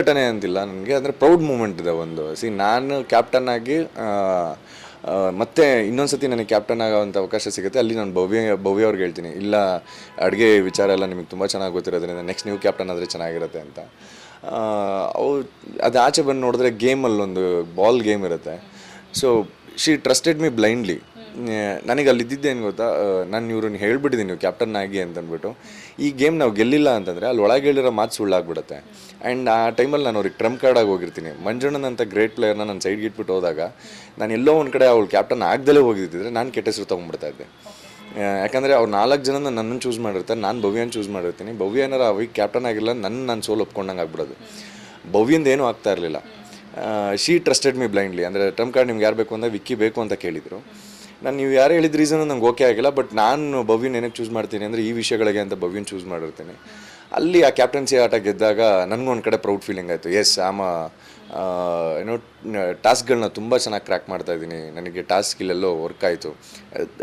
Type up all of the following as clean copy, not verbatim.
ಘಟನೆ ಅಂತಿಲ್ಲ ನನಗೆ, ಅಂದರೆ ಪ್ರೌಡ್ ಮೂಮೆಂಟ್ ಇದೆ ಒಂದು. ನಾನು ಕ್ಯಾಪ್ಟನ್ ಆಗಿ ಮತ್ತೆ ಇನ್ನೊಂದ್ಸತಿ ನನಗೆ ಕ್ಯಾಪ್ಟನ್ ಆಗೋವಂಥ ಅವಕಾಶ ಸಿಗುತ್ತೆ. ಅಲ್ಲಿ ನಾನು ಭವ್ಯ ಅವ್ರಿಗೆ ಹೇಳ್ತೀನಿ, ಇಲ್ಲ ಅಡುಗೆ ವಿಚಾರ ಎಲ್ಲ ನಿಮಗೆ ತುಂಬ ಚೆನ್ನಾಗಿ ಗೊತ್ತಿರೋದ್ರಿಂದ ನೆಕ್ಸ್ಟ್ ನೀವು ಕ್ಯಾಪ್ಟನ್ ಆದರೆ ಚೆನ್ನಾಗಿರುತ್ತೆ ಅಂತ. ಅವ್ರು ಅದು ಆಚೆ ಬಂದು ನೋಡಿದ್ರೆ ಗೇಮಲ್ಲೊಂದು ಬಾಲ್ ಗೇಮ್ ಇರುತ್ತೆ. So she trusted me blindly. ನನಗೆ ಅಲ್ಲಿ ಇದ್ದಿದ್ದೇನು ಗೊತ್ತಾ, ನಾನು ಇವ್ರನ್ನ ಹೇಳ್ಬಿಟ್ಟಿದ್ದೀನಿ ನೀವು ಕ್ಯಾಪ್ಟನ್ ಆಗಿ ಅಂತಂದ್ಬಿಟ್ಟು. ಈ ಗೇಮ್ ನಾವು ಗೆಲ್ಲಿಲ್ಲ ಅಂತಂದರೆ ಅಲ್ಲಿ ಒಳಗೆ ಹೇಳಿರೋ ಮಾತು ಸುಳ್ಳಾಗ್ಬಿಡುತ್ತೆ. ಆ್ಯಂಡ್ ಆ ಟೈಮಲ್ಲಿ ನಾನು ಅವ್ರಿಗೆ ಟ್ರಂಪ್ ಕಾರ್ಡಾಗಿ ಹೋಗಿರ್ತೀನಿ. ಮಂಜಣ್ಣನಂಥ ಗ್ರೇಟ್ ಪ್ಲೇಯರ್ನ ನಾನು ಸೈಡ್ಗೆ ಇಟ್ಬಿಟ್ಟು ಹೋದಾಗ, ನಾನು ಎಲ್ಲೋ ಒಂದು ಕಡೆ ಅವಳು ಕ್ಯಾಪ್ಟನ್ ಆಗದಲ್ಲೇ ಹೋಗಿದ್ದಿದ್ರೆ ನಾನು ಕೆಟ್ಟ ಹೆಸರು ತೊಗೊಂಡ್ಬಿಡ್ತಾ ಇದ್ದೆ. ಯಾಕಂದರೆ ಅವ್ರು 4 ಜನ ನನ್ನನ್ನು ಚೂಸ್ ಮಾಡಿರ್ತಾರೆ, ನಾನು ಭವ್ಯನ ಚೂಸ್ ಮಾಡಿರ್ತೀನಿ. ಭವ್ಯ ಏನಾರು ಅವಿಗೆ ಕ್ಯಾಪ್ಟನ್ ಆಗಿಲ್ಲ, ನಾನು ಸೋಲು ಒಪ್ಕೊಂಡಂಗೆ ಆಗ್ಬಿಡೋದು. ಭವ್ಯಿಂದ ಏನೂ ಆಗ್ತಾ ಇರಲಿಲ್ಲ. ಶೀ ಟ್ರಸ್ಟೆಡ್ ಮೀ ಬ್ಲೈಂಡ್ಲಿ. ಅಂದರೆ ಟ್ರಂಪ್ ಕಾರ್ಡ್ ನಿಮ್ಗೆ ಯಾರು ಬೇಕು ಅಂತ ವಿಕ್ಕಿ ಬೇಕು ಅಂತ ಕೇಳಿದರು. ನಾನು ನೀವು ಯಾರು ಹೇಳಿದ ರೀಸನ್ ನಂಗೆ ಓಕೆ ಆಗಿಲ್ಲ, ಬಟ್ ನಾನು ಭವ್ಯನ ಏನಕ್ಕೆ ಚೂಸ್ ಮಾಡ್ತೀನಿ ಅಂದರೆ ಈ ವಿಷಯಗಳಿಗೆ ಅಂತ ಭವ್ಯನ ಚೂಸ್ ಮಾಡಿರ್ತೀನಿ. ಅಲ್ಲಿ ಆ ಕ್ಯಾಪ್ಟನ್ಸಿ ಆಟ ಗೆದ್ದಾಗ ನನಗೊಂದು ಕಡೆ ಪ್ರೌಡ್ ಫೀಲಿಂಗ್ ಆಯಿತು. ಎಸ್ ಏನೋ ಟಾಸ್ಕ್ಗಳನ್ನ ತುಂಬ ಚೆನ್ನಾಗಿ ಕ್ರ್ಯಾಕ್ ಮಾಡ್ತಾಯಿದ್ದೀನಿ. ನನಗೆ ಟಾಸ್ಕ್ ಇಲ್ಲೆಲ್ಲೋ ವರ್ಕ್ ಆಯಿತು.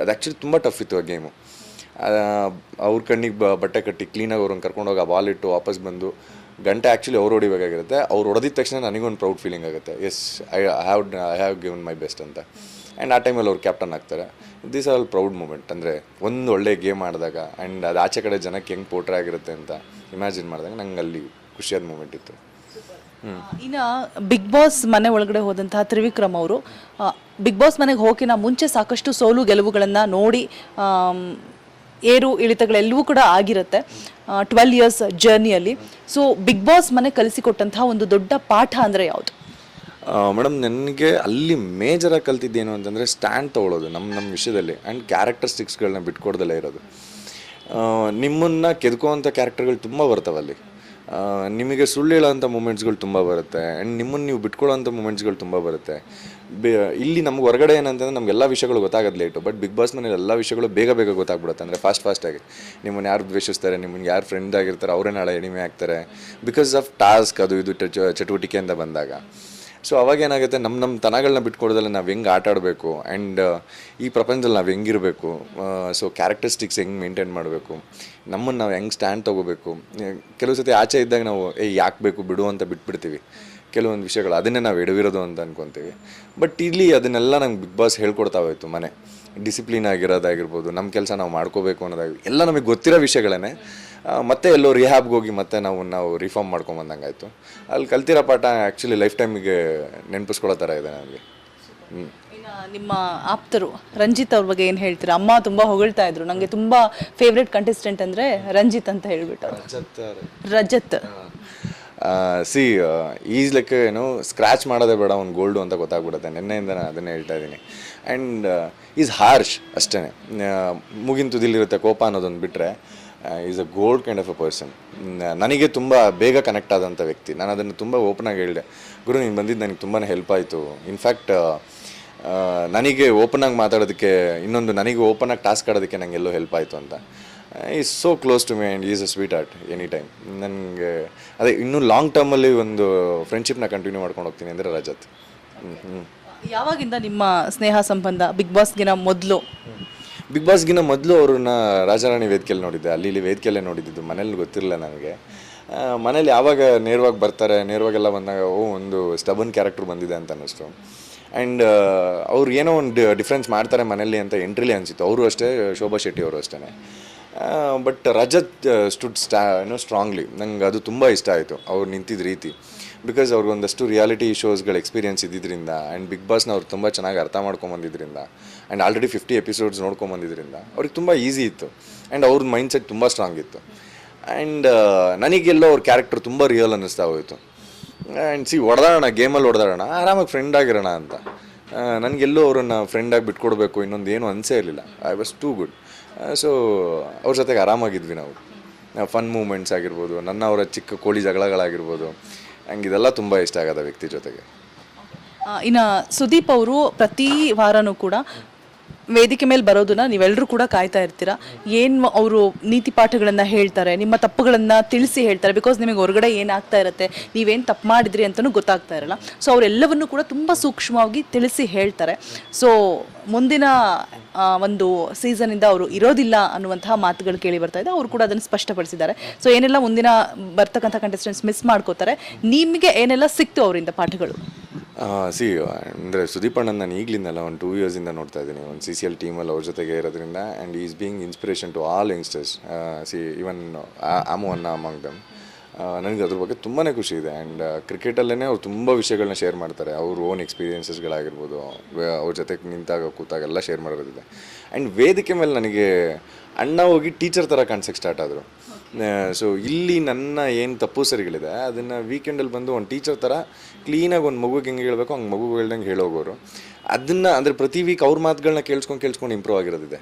ಅದು ಆ್ಯಕ್ಚುಲಿ ತುಂಬ ಟಫ್ ಇತ್ತು ಆ ಗೇಮು. ಅವ್ರ ಕಣ್ಣಿಗೆ ಬಟ್ಟೆ ಕಟ್ಟಿ ಕ್ಲೀನಾಗಿ ಅವ್ರನ್ನ ಕರ್ಕೊಂಡೋಗಿ ಆ ಬಾಲ್ ಇಟ್ಟು ವಾಪಸ್ ಬಂದು ಗಂಟೆ ಆ್ಯಕ್ಚುಲಿ ಅವ್ರು ಹೊಡಿಬೇಕಾಗಿರುತ್ತೆ. ಅವ್ರು ಹೊಡೆದಿದ ತಕ್ಷಣ ನನಗೊಂದು ಪ್ರೌಡ್ ಫೀಲಿಂಗ್ ಆಗುತ್ತೆ. Yes I have given my best ಅಂತ. ಆ್ಯಂಡ್ ಆ ಟೈಮಲ್ಲಿ ಅವ್ರು ಕ್ಯಾಪ್ಟನ್ ಆಗ್ತಾರೆ. This all proud moment. ಅಂದರೆ ಒಂದು ಒಳ್ಳೆ ಗೇಮ್ ಆಡಿದಾಗ ಆ್ಯಂಡ್ ಅದು ಆಚೆ ಕಡೆ ಜನಕ್ಕೆ ಹೆಂಗೆ ಪೋಟ್ರೆ ಆಗಿರುತ್ತೆ ಅಂತ ಇಮ್ಯಾಜಿನ್ ಮಾಡಿದಾಗ ನಂಗೆ ಅಲ್ಲಿ ಖುಷಿಯಾದ ಮೂಮೆಂಟ್ ಇತ್ತು. ಇನ್ನು ಬಿಗ್ ಬಾಸ್ ಮನೆ ಒಳಗಡೆ ಹೋದಂತಹ ತ್ರಿವಿಕ್ರಮ್ ಅವರು ಬಿಗ್ ಬಾಸ್ ಮನೆಗೆ ಹೋಗಿನ ಮುಂಚೆ ಸಾಕಷ್ಟು ಸೋಲು ಗೆಲುವುಗಳನ್ನು ನೋಡಿ ಏರು ಇಳಿತಗಳೆಲ್ಲವೂ ಕೂಡ ಆಗಿರುತ್ತೆ 12 years ಜರ್ನಿಯಲ್ಲಿ. ಸೊ ಬಿಗ್ ಬಾಸ್ ಮನೆ ಕಲಿಸಿಕೊಟ್ಟಂತಹ ಒಂದು ದೊಡ್ಡ ಪಾಠ ಅಂದರೆ ಯಾವುದು? ಮೇಡಮ್, ನನಗೆ ಅಲ್ಲಿ ಮೇಜರಾಗಿ ಕಲ್ತಿದ್ದೇನು ಅಂತಂದರೆ ಸ್ಟ್ಯಾಂಡ್ ತೊಗೊಳ್ಳೋದು ನಮ್ಮ ವಿಷಯದಲ್ಲಿ. ಆ್ಯಂಡ್ ಕ್ಯಾರೆಕ್ಟರಿಸ್ಟಿಕ್ಸ್ಗಳನ್ನ ಬಿಟ್ಕೊಡ್ದಲ್ಲೇ ಇರೋದು. ನಿಮ್ಮನ್ನು ಕೆದ್ಕೋವಂಥ ಕ್ಯಾರೆಕ್ಟರ್ಗಳು ತುಂಬ ಬರ್ತವೆ ಅಲ್ಲಿ. ನಿಮಗೆ ಸುಳ್ಳು ಹೇಳೋವಂಥ ಮೂಮೆಂಟ್ಸ್ಗಳು ತುಂಬ ಬರುತ್ತೆ. ಆ್ಯಂಡ್ ನಿಮ್ಮನ್ನು ನೀವು ಬಿಟ್ಕೊಳ್ಳೋವಂಥ ಮೂಮೆಂಟ್ಸ್ಗಳು ತುಂಬ ಬರುತ್ತೆ. ಇಲ್ಲಿ ನಮ್ಗೆ ಹೊರಗಡೆ ಏನಂತಂದರೆ ನಮಗೆಲ್ಲ ವಿಷಯಗಳು ಗೊತ್ತಾಗೋದು ಲೇಟು. ಬಟ್ ಬಿಗ್ ಬಾಸ್ ಮನೇಲಿ ಎಲ್ಲ ವಿಷಯಗಳು ಬೇಗ ಗೊತ್ತಾಗ್ಬಿಡುತ್ತೆ. ಅಂದರೆ ಫಾಸ್ಟಾಗಿ ನಿಮ್ಮನ್ನು ಯಾರು ದ್ವೇಷಿಸ್ತಾರೆ, ನಿಮ್ಮನ್ನು ಯಾರು ಫ್ರೆಂಡ್ ಆಗಿರ್ತಾರೆ ಅವರೇ ನಾಳೆ ಎನಿಮೆ ಆಗ್ತಾರೆ ಬಿಕಾಸ್ ಆಫ್ ಟಾಸ್ಕ್ ಅದು ಇದು ಚಟುವಟಿಕೆ ಅಂತ ಬಂದಾಗ. ಸೊ ಅವಾಗೇನಾಗುತ್ತೆ, ನಮ್ಮ ತನಗಳನ್ನ ಬಿಟ್ಕೊಡೋದಲ್ಲ ನಾವು ಹೆಂಗೆ ಆಟ ಆಡಬೇಕು ಆ್ಯಂಡ್ ಈ ಪ್ರಪಂಚದಲ್ಲಿ ನಾವು ಹೆಂಗಿರಬೇಕು, ಸೊ ಕ್ಯಾರೆಕ್ಟರಿಸ್ಟಿಕ್ಸ್ ಹೆಂಗೆ ಮೇಂಟೈನ್ ಮಾಡಬೇಕು, ನಮ್ಮನ್ನು ನಾವು ಹೆಂಗೆ ಸ್ಟ್ಯಾಂಡ್ ತೊಗೋಬೇಕು. ಕೆಲವು ಸತಿ ಆಚೆ ಇದ್ದಾಗ ನಾವು ಯಾಕೆ ಬೇಕು ಬಿಡು ಅಂತ ಬಿಟ್ಬಿಡ್ತೀವಿ. ಕೆಲವೊಂದು ವಿಷಯಗಳು ಅದನ್ನೇ ನಾವು ಎಡವಿರೋದು ಅಂತ ಅಂದ್ಕೊತೀವಿ. ಬಟ್ ಇಲ್ಲಿ ಅದನ್ನೆಲ್ಲ ನಂಗೆ ಬಿಗ್ ಬಾಸ್ ಹೇಳ್ಕೊಡ್ತಾ ಹೋಯ್ತು. ಮನೆ ಡಿಸಿಪ್ಲಿನ್ ಆಗಿರೋದಾಗಿರ್ಬೋದು, ನಮ್ಮ ಕೆಲಸ ನಾವು ಮಾಡ್ಕೋಬೇಕು ಅನ್ನೋದಾಗಿ ಎಲ್ಲ ನಮಗೆ ಗೊತ್ತಿರೋ ವಿಷಯಗಳೇ. ಮತ್ತೆ ಎಲ್ಲೋ ರಿಹ್ಯಾಬ್ಗೆ ಹೋಗಿ ಮತ್ತೆ ನಾವು ರಿಫಾರ್ಮ್ ಮಾಡ್ಕೊಂಬಂದಂಗಾಯಿತು. ಅಲ್ಲಿ ಕಲ್ತಿರೋ ಪಾಠ ಆ್ಯಕ್ಚುಲಿ ಲೈಫ್ ಟೈಮಿಗೆ ನೆನಪಿಸ್ಕೊಳ್ಳೋ ಥರ ಇದೆ ನನಗೆ. ನಿಮ್ಮ ಆಪ್ತರು ರಂಜಿತ್ ಅವ್ರ ಬಗ್ಗೆ ಏನು ಹೇಳ್ತೀರಾ? ಅಮ್ಮ ತುಂಬ ಹೊಗಳ್ತಾ ಇದ್ರು, ನನಗೆ ತುಂಬ ಫೇವ್ರೆಟ್ ಕಂಟೆಸ್ಟೆಂಟ್ ಅಂದರೆ ರಂಜಿತ್ ಅಂತ ಹೇಳ್ಬಿಟ್ಟು. ರಜತ್ ಈಸ್ ಲೈಕ್ ಸ್ಕ್ರ್ಯಾಚ್ ಮಾಡೋದೇ ಬೇಡ, ಅವ್ನು ಗೋಲ್ಡು ಅಂತ ಗೊತ್ತಾಗ್ಬಿಡುತ್ತೆ. ನಿನ್ನೆಯಿಂದ ನಾನು ಅದನ್ನೇ ಹೇಳ್ತಾ ಇದ್ದೀನಿ. ಆ್ಯಂಡ್ ಈಸ್ ಹಾರ್ಶ್ ಅಷ್ಟೇ. ಮುಗಿನ ತುದಿಲಿರುತ್ತೆ ಕೋಪ ಅನ್ನೋದೊಂದು ಬಿಟ್ಟರೆ is a gold kind of a person. ನನಗೆ ತುಂಬ ಬೇಗ ಕನೆಕ್ಟ್ ಆದಂಥ ವ್ಯಕ್ತಿ. ನಾನು ಅದನ್ನು ತುಂಬ ಓಪನಾಗಿ ಹೇಳಿದೆ, ಗುರು ನೀನು ಬಂದಿದ್ದು ನನಗೆ ತುಂಬಾ ಹೆಲ್ಪ್ ಆಯಿತು. ಇನ್ಫ್ಯಾಕ್ಟ್ ನನಗೆ ಓಪನಾಗಿ ಮಾತಾಡೋದಕ್ಕೆ, ನನಗೆ ಓಪನಾಗಿ ಟಾಸ್ಕ್ ಆಡೋದಕ್ಕೆ ನನಗೆ ಎಲ್ಲೋ ಹೆಲ್ಪ್ ಆಯಿತು ಅಂತ. Is so close to me and is a sweetheart any time. ನನಗೆ ಅದೇ ಇನ್ನೂ ಲಾಂಗ್ ಟರ್ಮಲ್ಲಿ ಒಂದು ಫ್ರೆಂಡ್ಶಿಪ್ನ ಕಂಟಿನ್ಯೂ ಮಾಡ್ಕೊಂಡು ಹೋಗ್ತೀನಿ ಅಂದರೆ ರಜತ್. ಯಾವಾಗಿಂದ ನಿಮ್ಮ ಸ್ನೇಹ ಸಂಬಂಧ? ಬಿಗ್ ಬಾಸ್ಗಿನ ಮೊದಲು ಅವ್ರನ್ನ ರಾಜಾರಾಣಿ ವೇದಿಕೆಯಲ್ಲಿ ನೋಡಿದ್ದೆ. ಅಲ್ಲಿ ವೇದಿಕೆಯಲ್ಲೇ ನೋಡಿದ್ದು, ಮನೇಲಿ ಗೊತ್ತಿರಲಿಲ್ಲ ನನಗೆ. ಮನೇಲಿ ಯಾವಾಗ ನೇರವಾಗಿ ಬರ್ತಾರೆ, ನೇರವಾಗೆಲ್ಲ ಬಂದಾಗ ಒಂದು ಸ್ಟಬನ್ ಕ್ಯಾರೆಕ್ಟರ್ ಬಂದಿದೆ ಅಂತ ಅನ್ನಿಸ್ತು. ಆ್ಯಂಡ್ ಅವ್ರು ಏನೋ ಒಂದು ಡಿಫ್ರೆನ್ಸ್ ಮಾಡ್ತಾರೆ ಮನೇಲಿ ಅಂತ ಎಂಟ್ರಿಲಿ ಅನಿಸಿತ್ತು. ಅವರು ಅಷ್ಟೇ, ಶೋಭಾ ಶೆಟ್ಟಿ ಅವರು ಅಷ್ಟೇ. But Rajat stood strongly. ನಂಗೆ ಅದು ತುಂಬ ಇಷ್ಟ ಆಯಿತು ಅವ್ರು ನಿಂತಿದ್ದ ರೀತಿ. ಬಿಕಾಸ್ ಅವ್ರಿಗೊಂದಷ್ಟು ರಿಯಾಲಿಟಿ ಶೋಸ್ಗಳ ಎಕ್ಸ್ಪೀರಿಯನ್ಸ್ ಇದ್ದಿದ್ದರಿಂದ ಆ್ಯಂಡ್ ಬಿಗ್ ಬಾಸ್ನ ಅವ್ರು ತುಂಬ ಚೆನ್ನಾಗಿ ಅರ್ಥ ಮಾಡ್ಕೊಂಬಂದಿದ್ದರಿಂದ ಆ್ಯಂಡ್ ಆಲ್ರೆಡಿ 50 ಎಪಿಸೋಡ್ಸ್ ನೋಡ್ಕೊಂಬಂದಿದ್ದರಿಂದ ಅವ್ರಿಗೆ ತುಂಬ ಈಸಿ ಇತ್ತು. ಆ್ಯಂಡ್ ಅವ್ರ ಮೈಂಡ್ಸೆಟ್ ತುಂಬ ಸ್ಟ್ರಾಂಗ್ ಇತ್ತು. ಆ್ಯಂಡ್ ನನಗೆಲ್ಲೋ ಅವ್ರ ಕ್ಯಾರೆಕ್ಟರ್ ತುಂಬ ರಿಯಲ್ ಅನ್ನಿಸ್ತಾ ಹೋಯಿತು. ಆ್ಯಂಡ್ ಹೊಡೆದಾಡೋಣ, ಗೇಮಲ್ಲಿ ಹೊಡೆದಾಡೋಣ, ಆರಾಮಾಗಿ ಫ್ರೆಂಡ್ ಆಗಿರೋಣ ಅಂತ. ನನಗೆಲ್ಲೋ ಅವ್ರನ್ನ ಫ್ರೆಂಡಾಗಿ ಬಿಟ್ಕೊಡ್ಬೇಕು ಇನ್ನೊಂದು ಏನೂ ಅನಿಸೇ ಇರಲಿಲ್ಲ. I was too good. So ಅವ್ರ ಜೊತೆಗೆ ಆರಾಮಾಗಿದ್ವಿ ನಾವು. ಫನ್ ಮೂಮೆಂಟ್ಸ್ ಆಗಿರ್ಬೋದು, ಅವರ ಚಿಕ್ಕ ಕೋಳಿ ಜಗಳಗಳಾಗಿರ್ಬೋದು, ಹಂಗೆ ಇದೆಲ್ಲ ತುಂಬ ಇಷ್ಟ ಆಗೋದ ವ್ಯಕ್ತಿ ಜೊತೆಗೆ. ಇನ್ನು ಸುದೀಪ್ ಅವರು ಪ್ರತಿ ವಾರನೂ ಕೂಡ ವೇದಿಕೆ ಮೇಲೆ ಬರೋದನ್ನ ನೀವೆಲ್ಲರೂ ಕೂಡ ಕಾಯ್ತಾ ಇರ್ತೀರಾ. ಏನು ಅವರು ನೀತಿ ಪಾಠಗಳನ್ನು ಹೇಳ್ತಾರೆ, ನಿಮ್ಮ ತಪ್ಪುಗಳನ್ನು ತಿಳಿಸಿ ಹೇಳ್ತಾರೆ. ಬಿಕಾಸ್ ನಿಮಗೆ ಹೊರಗಡೆ ಏನಾಗ್ತಾ ಇರುತ್ತೆ, ನೀವೇನು ತಪ್ಪು ಮಾಡಿದ್ರಿ ಅಂತಲೂ ಗೊತ್ತಾಗ್ತಾ ಇರಲ್ಲ. ಸೊ ಅವರೆಲ್ಲವನ್ನು ಕೂಡ ತುಂಬ ಸೂಕ್ಷ್ಮವಾಗಿ ತಿಳಿಸಿ ಹೇಳ್ತಾರೆ. ಸೊ ಮುಂದಿನ ಒಂದು ಸೀಸನಿಂದ ಅವರು ಇರೋದಿಲ್ಲ ಅನ್ನುವಂತಹ ಮಾತುಗಳು ಕೇಳಿ ಬರ್ತಾ ಇದೆ. ಅವರು ಕೂಡ ಅದನ್ನು ಸ್ಪಷ್ಟಪಡಿಸಿದ್ದಾರೆ. ಸೊ ಏನೆಲ್ಲ ಮುಂದಿನ ಬರ್ತಕ್ಕಂಥ ಕಂಟೆಸ್ಟೆಂಟ್ಸ್ ಮಿಸ್ ಮಾಡ್ಕೋತಾರೆ, ನಿಮಗೆ ಏನೆಲ್ಲ ಸಿಕ್ತು ಅವರಿಂದ ಪಾಠಗಳು? ಅಂದರೆ ಸುದೀಪ್ ಅಣ್ಣನ ನಾನು ಈಗಲಿಂದಲ್ಲ ಒಂದು 2 ಇಯರ್ಸಿಂದ ನೋಡ್ತಾ ಇದ್ದೀನಿ. ಒಂದು CCL ಟೀಮಲ್ಲಿ ಅವ್ರ ಜೊತೆಗೆ ಇರೋದ್ರಿಂದ and is being inspiration to all youngsters. Even ಆಮು ಅನ್ನ ಅಮಂಗ್ ದಮ್. ನನಗೆ ಅದ್ರ ಬಗ್ಗೆ ತುಂಬಾ ಖುಷಿ ಇದೆ. ಆ್ಯಂಡ್ ಕ್ರಿಕೆಟಲ್ಲೇ ಅವ್ರು ತುಂಬ ವಿಷಯಗಳನ್ನ ಶೇರ್ ಮಾಡ್ತಾರೆ. ಅವ್ರ ಓನ್ ಎಕ್ಸ್ಪೀರಿಯನ್ಸಸ್ಗಳಾಗಿರ್ಬೋದು, ಅವ್ರ ಜೊತೆಗೆ ನಿಂತಾಗ ಕೂತಾಗ ಎಲ್ಲ ಶೇರ್ ಮಾಡೋದಿದೆ. ಆ್ಯಂಡ್ ವೇದಿಕೆ ಮೇಲೆ ನನಗೆ ಅಣ್ಣ ಹೋಗಿ ಟೀಚರ್ ಥರ ಕಾಣಿಸೋಕ್ಕೆ ಸ್ಟಾರ್ಟ್ ಆದರು. ಸೊ ಇಲ್ಲಿ ನನ್ನ ಏನು ತಪ್ಪು ಸರಿಗಳಿದೆ ಅದನ್ನು ವೀಕೆಂಡಲ್ಲಿ ಬಂದು ಒಂದು ಟೀಚರ್ ಥರ ಕ್ಲೀನಾಗಿ ಒಂದು ಮಗುಗೆ ಹೆಂಗೆ ಹೇಳಬೇಕು ಹಂಗೆ ಮಗು ಹೇಳ್ದಂಗೆ ಹೇಳೋಗೋರು. ಅದನ್ನು ಅಂದರೆ ಪ್ರತಿ ವೀಕ್ ಅವ್ರ ಮಾತುಗಳನ್ನ ಕೇಳಿಸ್ಕೊಂಡು ಇಂಪ್ರೂವ್ ಆಗಿರೋದಿದೆ.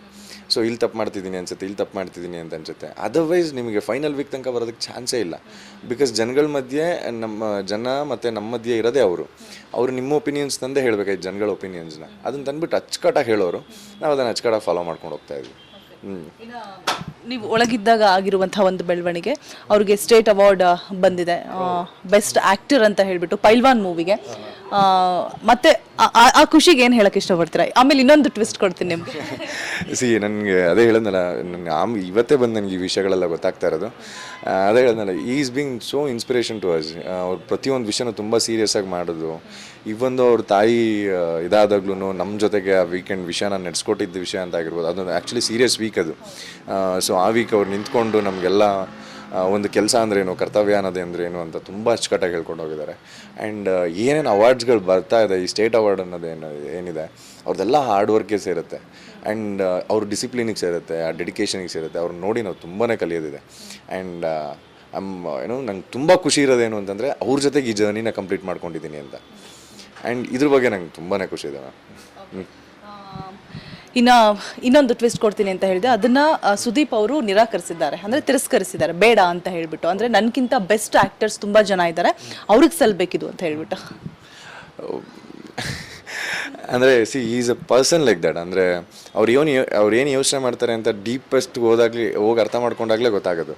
ಸೊ ಇಲ್ಲಿ ತಪ್ಪು ಮಾಡ್ತಿದ್ದೀನಿ ಅನ್ಸುತ್ತೆ, ಇಲ್ಲಿ ತಪ್ಪು ಮಾಡ್ತಿದ್ದೀನಿ ಅಂತ ಅನ್ಸುತ್ತೆ. ಅದರ್ವೈಸ್ ನಿಮಗೆ ಫೈನಲ್ ವೀಕ್ ತನಕ ಬರೋದಕ್ಕೆ ಚಾನ್ಸೇ ಇಲ್ಲ. ಬಿಕಾಸ್ ಜನಗಳ ಮಧ್ಯೆ ನಮ್ಮ ಜನ ಮತ್ತು ನಮ್ಮ ಮಧ್ಯೆ ಇರೋದೇ ಅವರು ನಿಮ್ಮ ಒಪಿನಿಯನ್ಸ್ ತಂದೆ ಹೇಳಬೇಕಾಯ್ತು, ಜನಗಳ ಒಪಿನಿಯನ್ಸ್ನ ಅದನ್ನು ತಂದುಬಿಟ್ಟು ಅಚ್ಚುಕಟ್ಟಾಗಿ ಹೇಳೋರು. ನಾವು ಅದನ್ನು ಅಚ್ಚುಕಟ್ಟಾಗಿ ಫಾಲೋ ಮಾಡ್ಕೊಂಡು ಹೋಗ್ತಾ ಇದ್ವಿ. ನೀವು ಒಳಗಿದ್ದಾಗ ಆಗಿರುವಂಥ ಒಂದು ಬೆಳವಣಿಗೆ, ಅವ್ರಿಗೆ ಸ್ಟೇಟ್ ಅವಾರ್ಡ್ ಬಂದಿದೆ ಬೆಸ್ಟ್ ಆ್ಯಕ್ಟರ್ ಅಂತ ಹೇಳಿಬಿಟ್ಟು ಪೈಲ್ವಾನ್ ಮೂವಿಗೆ. ಮತ್ತೆ ಆ ಖುಷಿಗೆ ಏನು ಹೇಳಕ್ಕೆ ಇಷ್ಟಪಡ್ತೀರಾ? ಆಮೇಲೆ ಇನ್ನೊಂದು ಟ್ವಿಸ್ಟ್ ಕೊಡ್ತೀನಿ ನಿಮಗೆ. ನನಗೆ ಅದೇ ಹೇಳೋದಲ್ಲ, ಇವತ್ತೇ ಬಂದು ನನಗೆ ಈ ವಿಷಯಗಳೆಲ್ಲ ಗೊತ್ತಾಗ್ತಾ ಇರೋದು. ಅದೇ ಹೇಳೋದಲ್ಲ, is being so inspiration to us. ಅವ್ರು ಪ್ರತಿಯೊಂದು ವಿಷಯನೂ ತುಂಬ ಸೀರಿಯಸ್ ಆಗಿ ಮಾಡೋದು. ಇವೊಂದು ಅವ್ರ ತಾಯಿ ಇದಾದಾಗ್ಲೂ ನಮ್ಮ ಜೊತೆಗೆ ಆ ವೀಕೆಂಡ್ ವಿಷಯನ ನಡೆಸ್ಕೊಟ್ಟಿದ್ದ ವಿಷಯ ಅಂತ ಆಗಿರ್ಬೋದು. ಅದೊಂದು ಆ್ಯಕ್ಚುಲಿ ಸೀರಿಯಸ್ ವೀಕ್ ಅದು. ಸೊ ಆ ವೀಕ್ ಅವ್ರು ನಿಂತ್ಕೊಂಡು ನಮಗೆಲ್ಲ ಒಂದು ಕೆಲಸ ಅಂದ್ರೇನು, ಕರ್ತವ್ಯ ಅನ್ನೋದೇ ಅಂದ್ರೇನು ಅಂತ ತುಂಬ ಅಚ್ಚುಕಟ್ಟಾಗಿ ಹೇಳ್ಕೊಂಡು ಹೋಗಿದ್ದಾರೆ. ಆ್ಯಂಡ್ ಏನೇನು ಅವಾರ್ಡ್ಸ್ಗಳು ಬರ್ತಾ ಇದೆ, ಈ ಸ್ಟೇಟ್ ಅವಾರ್ಡ್ ಅನ್ನೋದೇನು ಏನಿದೆ ಅವ್ರದ್ದೆಲ್ಲ ಹಾರ್ಡ್ ವರ್ಕ್ಗೆ ಸೇರುತ್ತೆ. ಆ್ಯಂಡ್ ಅವ್ರ ಡಿಸಿಪ್ಲಿನಿಗೆ ಸೇರುತ್ತೆ, ಆ ಡೆಡಿಕೇಶನಿಗೆ ಸೇರುತ್ತೆ. ಅವ್ರು ನೋಡಿ ನಾವು ತುಂಬಾ ಕಲಿಯೋದಿದೆ. ಆ್ಯಂಡ್ ನಂಗೆ ತುಂಬ ಖುಷಿ ಇರೋದೇನು ಅಂತಂದರೆ ಅವ್ರ ಜೊತೆಗೆ ಈ ಜರ್ನಿನ ಕಂಪ್ಲೀಟ್ ಮಾಡ್ಕೊಂಡಿದ್ದೀನಿ ಅಂತ. ಆ್ಯಂಡ್ ಇದ್ರ ಬಗ್ಗೆ ನಂಗೆ ತುಂಬಾ ಖುಷಿ ಇದೆ ಮ್ಯಾಮ್. ಇನ್ನೊಂದು ಟ್ವಿಸ್ಟ್ ಕೊಡ್ತೀನಿ ಅಂತ ಹೇಳಿದೆ, ಅದನ್ನು ಸುದೀಪ್ ಅವರು ನಿರಾಕರಿಸಿದ್ದಾರೆ, ಅಂದರೆ ತಿರಸ್ಕರಿಸಿದ್ದಾರೆ, ಬೇಡ ಅಂತ ಹೇಳಿಬಿಟ್ಟು. ಅಂದರೆ ನನಗಿಂತ ಬೆಸ್ಟ್ ಆ್ಯಕ್ಟರ್ಸ್ ತುಂಬ ಜನ ಇದ್ದಾರೆ, ಅವ್ರಿಗೆ ಸಲ್ಲಬೇಕಿದು ಅಂತ ಹೇಳಿಬಿಟ್ಟು. ಅಂದರೆ is a person like that. ಅಂದರೆ ಅವ್ರು ಏನು ಯೋಚನೆ ಮಾಡ್ತಾರೆ ಅಂತ ಡೀಪೆಸ್ಟ್ ಹೋಗಿ ಅರ್ಥ ಮಾಡ್ಕೊಂಡಾಗಲೇ ಗೊತ್ತಾಗೋದು.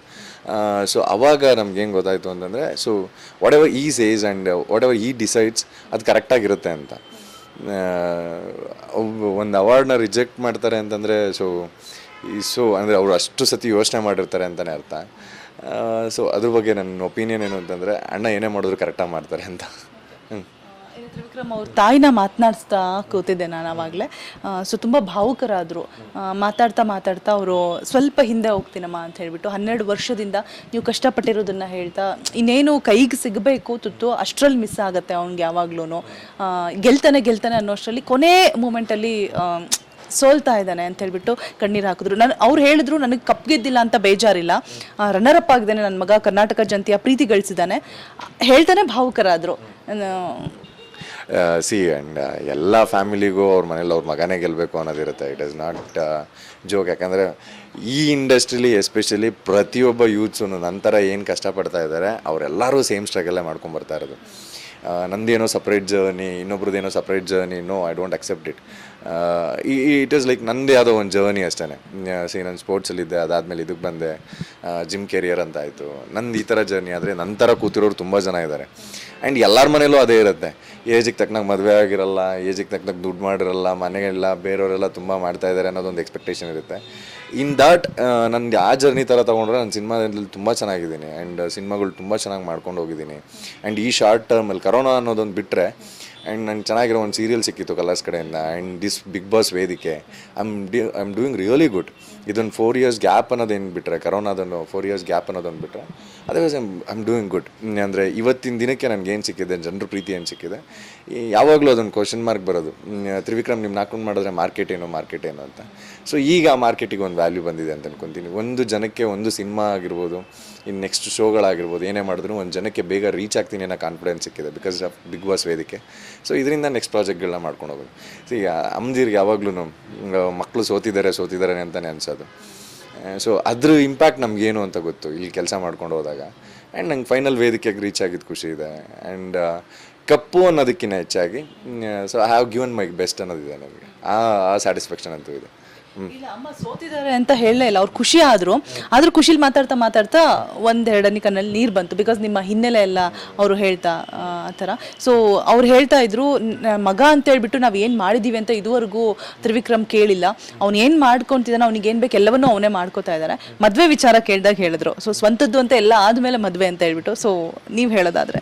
ಸೊ ಅವಾಗ ನಮ್ಗೆ ಏನು ಗೊತ್ತಾಯಿತು ಅಂತಂದರೆ, ಸೊ ವಾಟ್ ಎವರ್ ಈ ಸೇಸ್ ಆ್ಯಂಡ್ ವಾಟ್ ಎವರ್ ಈ ಡಿಸೈಡ್ಸ್ ಅದು ಕರೆಕ್ಟಾಗಿರುತ್ತೆ ಅಂತ. ಒಂದು ಅವಾರ್ಡ್ನ ರಿಜೆಕ್ಟ್ ಮಾಡ್ತಾರೆ ಅಂತಂದರೆ ಸೊ ಅಂದರೆ ಅವರು ಅಷ್ಟು ಸತಿ ಯೋಚನೆ ಮಾಡಿರ್ತಾರೆ ಅಂತಲೇ ಅರ್ಥ. ಸೊ ಅದ್ರ ಬಗ್ಗೆ ನನ್ನ ಒಪಿನಿಯನ್ ಏನು ಅಂತಂದರೆ, ಅಣ್ಣ ಏನೇ ಮಾಡಿದ್ರು ಕರೆಕ್ಟಾಗಿ ಮಾಡ್ತಾರೆ ಅಂತ. ತ್ರಿವಿಕ್ರಮ್ ಅವ್ರ ತಾಯಿನ ಮಾತನಾಡಿಸ್ತಾ ಕೂತಿದ್ದೆ ನಾನು ಆವಾಗಲೇ. ಸೊ ತುಂಬ ಭಾವುಕರಾದರು. ಮಾತಾಡ್ತಾ ಅವರು ಸ್ವಲ್ಪ ಹಿಂದೆ ಹೋಗ್ತೀನಮ್ಮ ಅಂತ ಹೇಳಿಬಿಟ್ಟು 12 ವರ್ಷದಿಂದ ನೀವು ಕಷ್ಟಪಟ್ಟಿರೋದನ್ನು ಹೇಳ್ತಾ, ಇನ್ನೇನು ಕೈಗೆ ಸಿಗಬೇಕು ತುತ್ತು ಅಷ್ಟರಲ್ಲಿ ಮಿಸ್ ಆಗುತ್ತೆ ಅವ್ನಿಗೆ ಯಾವಾಗ್ಲೂ. ಗೆಲ್ತಾನೆ ಅನ್ನೋಷ್ಟರಲ್ಲಿ ಕೊನೆ ಮೂಮೆಂಟಲ್ಲಿ ಸೋಲ್ತಾ ಇದ್ದಾನೆ ಅಂತ ಹೇಳ್ಬಿಟ್ಟು ಕಣ್ಣೀರು ಹಾಕಿದ್ರು. ಅವ್ರು ಹೇಳಿದ್ರು ನನಗೆ ಕಪ್ ಗೆದ್ದಿಲ್ಲ ಅಂತ ಬೇಜಾರಿಲ್ಲ, ರನ್ನರ್ ಅಪ್ ಆಗಿದ್ದಾನೆ ನನ್ನ ಮಗ, ಕರ್ನಾಟಕ ಜನತೆಯ ಪ್ರೀತಿ ಗಳಿಸಿದ್ದಾನೆ ಹೇಳ್ತಾನೆ ಭಾವುಕರಾದರು. ಆ್ಯಂಡ್ ಎಲ್ಲ ಫ್ಯಾಮಿಲಿಗೂ ಅವ್ರ ಮನೇಲಿ ಅವ್ರ ಮಗನೇ ಗೆಲ್ಲಬೇಕು ಅನ್ನೋದಿರುತ್ತೆ. It is not joke. ಯಾಕಂದರೆ ಈ ಇಂಡಸ್ಟ್ರಿಲಿ ಎಸ್ಪೆಷಲಿ ಪ್ರತಿಯೊಬ್ಬ ಯೂತ್ಸು ನಂತರ ಏನು ಕಷ್ಟಪಡ್ತಾ ಇದ್ದಾರೆ ಅವರೆಲ್ಲರೂ ಸೇಮ್ ಸ್ಟ್ರಗಲ್ಲೇ ಮಾಡ್ಕೊಂಬರ್ತಾ ಇರೋದು. ನಂದೇನೋ ಸಪ್ರೇಟ್ ಜರ್ನಿ, ಇನ್ನೊಬ್ರದ್ದೇನೋ separate journey, no, I don't accept it. It is like ನಂದೇ ಯಾವುದೋ ಒಂದು ಜರ್ನಿ ಅಷ್ಟೇ. ನಾನು ಸ್ಪೋರ್ಟ್ಸಲ್ಲಿದ್ದೆ, ಅದಾದಮೇಲೆ ಇದಕ್ಕೆ ಬಂದೆ, ಜಿಮ್ ಕೆರಿಯರ್ ಅಂತ ಆಯಿತು. ನಂದು ಈ ಥರ ಜರ್ನಿ. ಆದರೆ ನಂತರ ಕೂತಿರೋರು ತುಂಬ ಜನ ಇದ್ದಾರೆ. ಆ್ಯಂಡ್ ಎಲ್ಲರ ಮನೇಲೂ ಅದೇ ಇರುತ್ತೆ. ಏಜಿಗೆ ತಕ್ಕನಾಗ ಮದುವೆ ಆಗಿರಲ್ಲ, ಏಜಿಗೆ ತಕ್ಕನಾಗ ದುಡ್ಡು ಮಾಡಿರಲ್ಲ, ಮನೆಗೆಲ್ಲ ಬೇರೆಯವರೆಲ್ಲ ತುಂಬ ಮಾಡ್ತಾಯಿದ್ದಾರೆ ಅನ್ನೋದೊಂದು ಎಕ್ಸ್ಪೆಕ್ಟೇಷನ್ ಇರುತ್ತೆ. ಇನ್ ದಾಟ್ ನನಗೆ ಆ ಜರ್ನಿ ಥರ ತೊಗೊಂಡ್ರೆ ನಾನು ಸಿನಿಮಾದಲ್ಲಿ ತುಂಬ ಚೆನ್ನಾಗಿದ್ದೀನಿ. ಆ್ಯಂಡ್ ಸಿನಿಮಾಗಳು ತುಂಬ ಚೆನ್ನಾಗಿ ಮಾಡ್ಕೊಂಡು ಹೋಗಿದ್ದೀನಿ. ಆ್ಯಂಡ್ ಈ ಶಾರ್ಟ್ ಟರ್ಮಲ್ಲಿ ಕರೋನಾ ಅನ್ನೋದೊಂದು ಬಿಟ್ಟರೆ ಆ್ಯಂಡ್ ನಂಗೆ ಚೆನ್ನಾಗಿರೋ ಒಂದು ಸೀರಿಯಲ್ ಸಿಕ್ಕಿತ್ತು ಕಲರ್ಸ್ ಕಡೆಯಿಂದ. ಆ್ಯಂಡ್ ದಿಸ್ ಬಿಗ್ ಬಾಸ್ ವೇದಿಕೆ, I am doing really good. ಇದೊಂದು 4 years ಗ್ಯಾಪ್ ಅನ್ನೋದೇನು ಬಿಟ್ಟರೆ, ಕರೋನಾದನ್ನು 4 years ಗ್ಯಾಪ್ ಅನ್ನೋದೊಂದು ಬಿಟ್ಟರೆ otherwise I am doing good. ಅಂದರೆ ಇವತ್ತಿನ ದಿನಕ್ಕೆ ನನಗೇನು ಸಿಕ್ಕಿದೆ, ಜನರ ಪ್ರೀತಿ ಏನು ಸಿಕ್ಕಿದೆ, ಯಾವಾಗಲೂ ಅದೊಂದು ಕ್ವಶನ್ ಮಾರ್ಕ್ ಬರೋದು. ತ್ರಿವಿಕ್ರಮ್ ನಿಮ್ಮ ನಾಕೊಂಡು ಮಾಡಿದ್ರೆ ಮಾರ್ಕೆಟ್ ಏನು ಅಂತ. ಸೊ ಈಗ ಆ ಮಾರ್ಕೆಟಿಗೆ ಒಂದು ವ್ಯಾಲ್ಯೂ ಬಂದಿದೆ ಅಂತ ಅನ್ಕೊತೀನಿ. ಒಂದು ಜನಕ್ಕೆ ಒಂದು ಸಿನಿಮಾ ಆಗಿರ್ಬೋದು, ಇನ್ನು ನೆಕ್ಸ್ಟ್ ಶೋಗಳಾಗಿರ್ಬೋದು, ಏನೇ ಮಾಡಿದ್ರು ಒಂದು ಜನಕ್ಕೆ ಬೇಗ ರೀಚ್ ಆಗ್ತೀನಿ ಅನ್ನೋ ಕಾನ್ಫಿಡೆನ್ಸ್ ಸಿಕ್ಕಿದೆ ಬಿಕಾಸ್ ಆಫ್ ಬಿಗ್ ಬಾಸ್ ವೇದಿಕೆ. ಸೊ ಇದರಿಂದ ನೆಕ್ಸ್ಟ್ ಪ್ರಾಜೆಕ್ಟ್ಗಳನ್ನ ಮಾಡ್ಕೊಂಡು ಹೋಗೋದು. ಸೊ ಈಗ ಅಮ್ದಿರ್ಗೆ ಯಾವಾಗ್ಲೂ ಮಕ್ಕಳು ಸೋತಿದ್ದಾರೆ ಅಂತಲೇ ಅನ್ಸೋದು. ಸೊ ಅದ್ರ ಇಂಪ್ಯಾಕ್ಟ್ ನಮಗೇನು ಅಂತ ಗೊತ್ತು ಇಲ್ಲಿ ಕೆಲಸ ಮಾಡ್ಕೊಂಡು ಹೋದಾಗ. ಆ್ಯಂಡ್ ನಂಗೆ ಫೈನಲ್ ವೇದಿಕೆಗೆ ರೀಚ್ ಆಗಿದ್ದು ಖುಷಿ ಇದೆ. ಆ್ಯಂಡ್ ಕಪ್ಪು ಅನ್ನೋದಕ್ಕಿಂತ ಹೆಚ್ಚಾಗಿ so I have given my best ಅನ್ನೋದಿದೆ ನನಗೆ ಆ ಸ್ಯಾಟಿಸ್ಫ್ಯಾಕ್ಷನ್ ಅಂತೂ ಇದೆ. ಇಲ್ಲ ಅಮ್ಮ ಸೋತಿದ್ದಾರೆ ಅಂತ ಹೇಳಲೇ ಇಲ್ಲ, ಅವ್ರು ಖುಷಿ ಆದ್ರೂ ಖುಷಿಲಿ ಮಾತಾಡ್ತಾ ಮಾತಾಡ್ತಾ ಒಂದೆರಡನೇ ಕಣ್ಣಲ್ಲಿ ನೀರು ಬಂತು. ಬಿಕಾಸ್ ನಿಮ್ಮ ಹಿನ್ನೆಲೆ ಎಲ್ಲ ಅವರು ಹೇಳ್ತಾ ಆ ಥರ. ಸೊ ಅವ್ರು ಹೇಳ್ತಾ ಇದ್ರು ಮಗ ಅಂತ ಹೇಳ್ಬಿಟ್ಟು ನಾವು ಏನು ಮಾಡಿದ್ದೀವಿ ಅಂತ ಇದುವರೆಗೂ ತ್ರಿವಿಕ್ರಮ್ ಕೇಳಿಲ್ಲ. ಅವ್ನು ಏನು ಮಾಡ್ಕೊತಿದ್ದಾನೆ, ಅವ್ನಿಗೆ ಏನು ಬೇಕು ಎಲ್ಲವನ್ನೂ ಅವನೇ ಮಾಡ್ಕೋತಾ ಇದ್ದಾರೆ. ಮದುವೆ ವಿಚಾರ ಕೇಳಿದಾಗ ಹೇಳಿದ್ರು, ಸೊ ಸ್ವಂತದ್ದು ಅಂತ ಎಲ್ಲ ಆದಮೇಲೆ ಮದುವೆ ಅಂತ ಹೇಳ್ಬಿಟ್ಟು. ಸೊ ನೀವು ಹೇಳೋದಾದ್ರೆ